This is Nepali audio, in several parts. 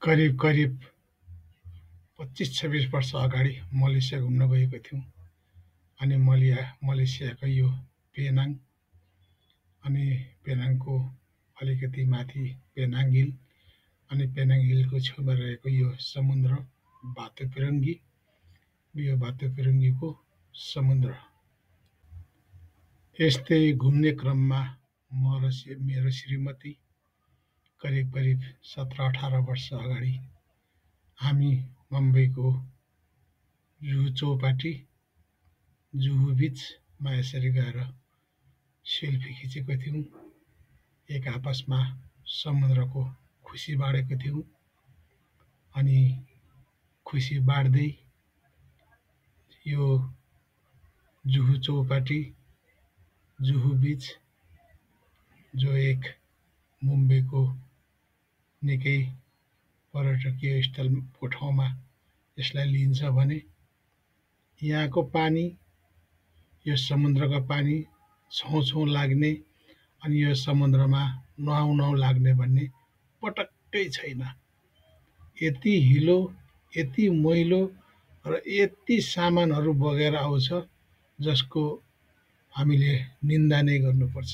करिब करिब 25-26 वर्ष अगाडि मलेसिया घुम्न गएको थियौँ। अनि मलेसियाको यो पेनाङ अनि पेनाङको अलिकति माथि पेनाङ हिल अनि पेनाङ हिलको छेउमा रहेको यो समुद्र भातुपेरङ्गी, यो भातुपेरङ्गीको समुद्र। यस्तै घुम्ने क्रममा म र मेरो श्रीमती करिब करिब 17-18 वर्ष अगाडि हामी मुम्बईको जुहु चौपाटी, जुहु बिचमा यसरी गएर सेल्फी खिचेको थियौँ। एक आपसमा समुद्रको खुसी बाँडेको थियौँ। अनि खुसी बाँड्दै यो जुहु चौपाटी, जुहु बिच जो एक मुम्बईको निकै पर्यटकीय स्थलको ठाउँमा यसलाई लिइन्छ भने यहाँको पानी, यो समुद्रको पानी छौँ छौँ लाग्ने अनि यो समुद्रमा नुहाउँ नुहाउँ लाग्ने भन्ने पटक्कै छैन। यति हिलो, यति मैलो र यति सामानहरू बगेर आउँछ जसको हामीले निन्दा नै गर्नुपर्छ।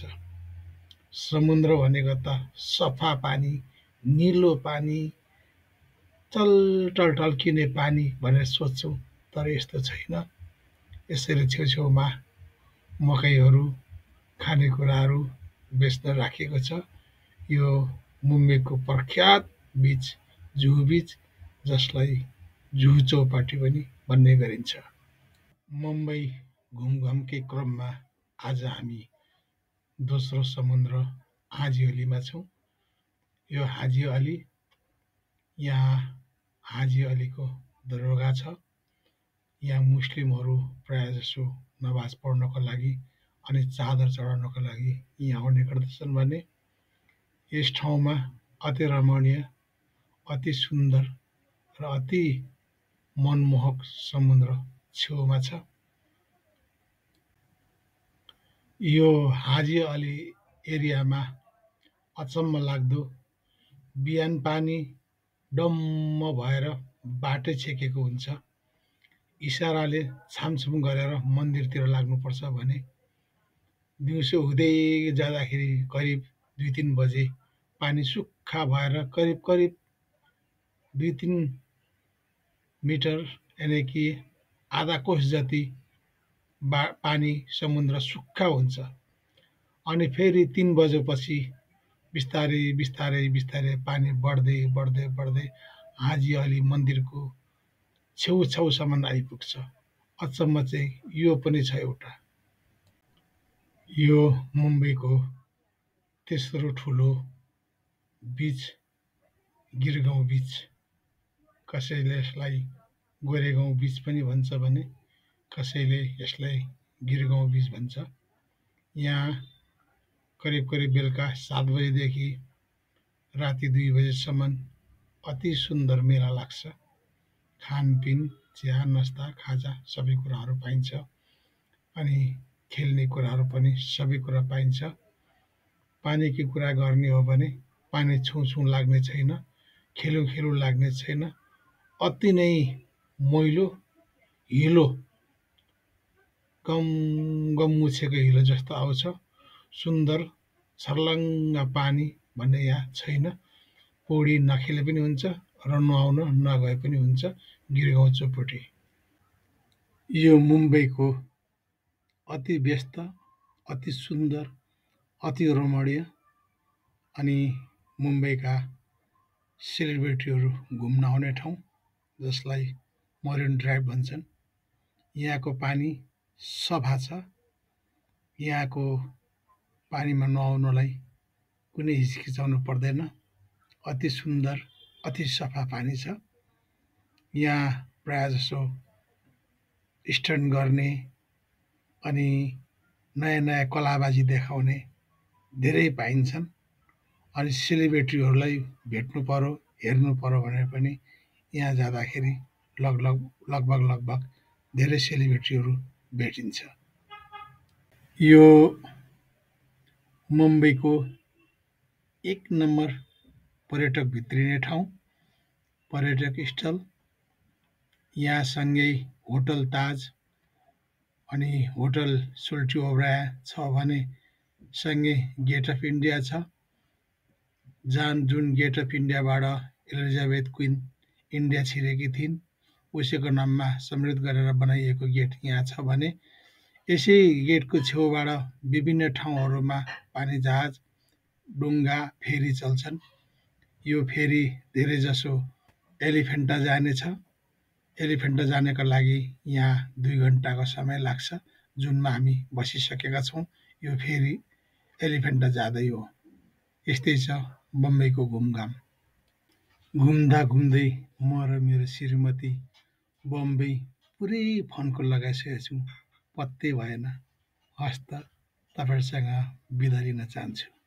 समुद्र भनेको त सफा पानी, निलो पानी, टल टल्किने पानी भनेर सोच्छौँ, तर यस्तो छैन। यसरी छेउछेउमा मकैहरू, खानेकुराहरू बेच्न राखिएको छ। यो मुम्बईको प्रख्यात बिच जुहु बिच, जसलाई जुहु चौपाटी पनि भन्ने गरिन्छ। मुम्बई घुमघामकै क्रममा आज हामी दोस्रो समुद्र हाजी अलीमा छौँ। यो हाजी अली, यहाँ हाजी अलीको दरगाह छ। यहाँ मुस्लिमहरू प्रायःजसो नमाज पढ्नको लागि अनि चादर चढाउनको लागि यहाँ आउने गर्दछन् भने यस ठाउँमा अति रमणीय, अति सुन्दर र अति मनमोहक समुद्र छेउमा छ। यो हाजी अली एरियामा अचम्म लाग्दो बिहान पानी डम्म भएर बाटै छेकेको हुन्छ। इसाराले छामछुम गरेर मन्दिरतिर लाग्नुपर्छ भने दिउँसो हुँदै जाँदाखेरि करिब 2-3 बजे पानी सुक्खा भएर करिब करिब 2-3 मिटर यानि कि आधा कोस जति पानी समुद्र सुक्खा हुन्छ। अनि फेरि 3 बजेपछि बिस्तारै बिस्तारै बिस्तारै पानी बढ्दै बढ्दै बढ्दै हाजी अली मन्दिरको छेउछाउसम्म आइपुग्छ। अचम्म चाहिँ यो पनि छ एउटा। यो मुम्बईको तेस्रो ठुलो बिच गिरगाउँ बिच, कसैले यसलाई गोरेगाउँ बिच पनि भन्छ भने कसैले यसलाई गिरगाउँ बिच भन्छ। यहाँ करिब करिब बेलुका 7 बजेदेखि राति 2 बजेसम्म अति सुन्दर मेला लाग्छ। खानपिन, चिया, नास्ता, खाजा सबै कुराहरू पाइन्छ। अनि खेल्ने कुराहरू पनि सबै कुरा पाइन्छ। पानीकी कुरा गर्ने हो भने पानी छुँ छुँ लाग्ने छैन, खेलौँ खेलौँ लाग्ने छैन। अति नै मैलो, हिलो, गम गम मुछेको हिलो जस्तो आउँछ। सुन्दर छर्लङ्ग पानी भन्ने यहाँ छैन। पौडी नखेले पनि हुन्छ र नुहाउन नगए पनि हुन्छ गिरगाउँ चौपाटी। यो मुम्बईको अति व्यस्त, अति सुन्दर, अति रमणीय अनि मुम्बईका सेलिब्रेटीहरू घुम्न आउने ठाउँ, जसलाई मरिन ड्राइभ भन्छन्। यहाँको पानी सफा छ। यहाँको पानीमा नुहाउनलाई कुनै हिचकिचाउनु पर्दैन। अति सुन्दर, अति सफा पानी छ। यहाँ प्रायःजसो स्टन्ट गर्ने अनि नयाँ नयाँ कलाबाजी देखाउने धेरै पाइन्छन्। अनि सेलिब्रेटीहरूलाई भेट्नु पर्यो, हेर्नु पर्यो भने पनि यहाँ जाँदाखेरि लगभग धेरै सेलिब्रेटीहरू भेटिन्छ। यो मुम्बईको 1 नम्बर पर्यटक भित्रिने ठाउँ। पर्यटक स्थल, यहाँ सँगै होटल ताज अनि होटल सोल्टी ओब्राया छ भने सँगै गेट अफ इन्डिया छ, जुन गेट अफ इन्डियाबाट एलिजाबेथ क्विन इन्डिया छिरेकी थिइन्, उसैको नाममा समृद्ध गरेर बनाइएको गेट यहाँ छ भने यसै गेटको छेउबाट विभिन्न ठाउँहरूमा पानी जहाज, डुङ्गा, फेरी चल्छन्। यो फेरी धेरैजसो एलिफेन्टा जानेछ। एलिफेन्टा जानेका लागि यहाँ 2 घन्टाको समय लाग्छ, जुनमा हामी बसिसकेका छौँ। यो फेरी एलिफेन्टा जाँदै हो। यस्तै छ बम्बईको घुमघाम। घुम्दा घुम्दै म र मेरो श्रीमती बम्बई पुरै फन्को लगाइसकेका छौँ, पत्तै भएन। हस् त, तपाईँहरूसँग बिदा लिन चाहन्छु।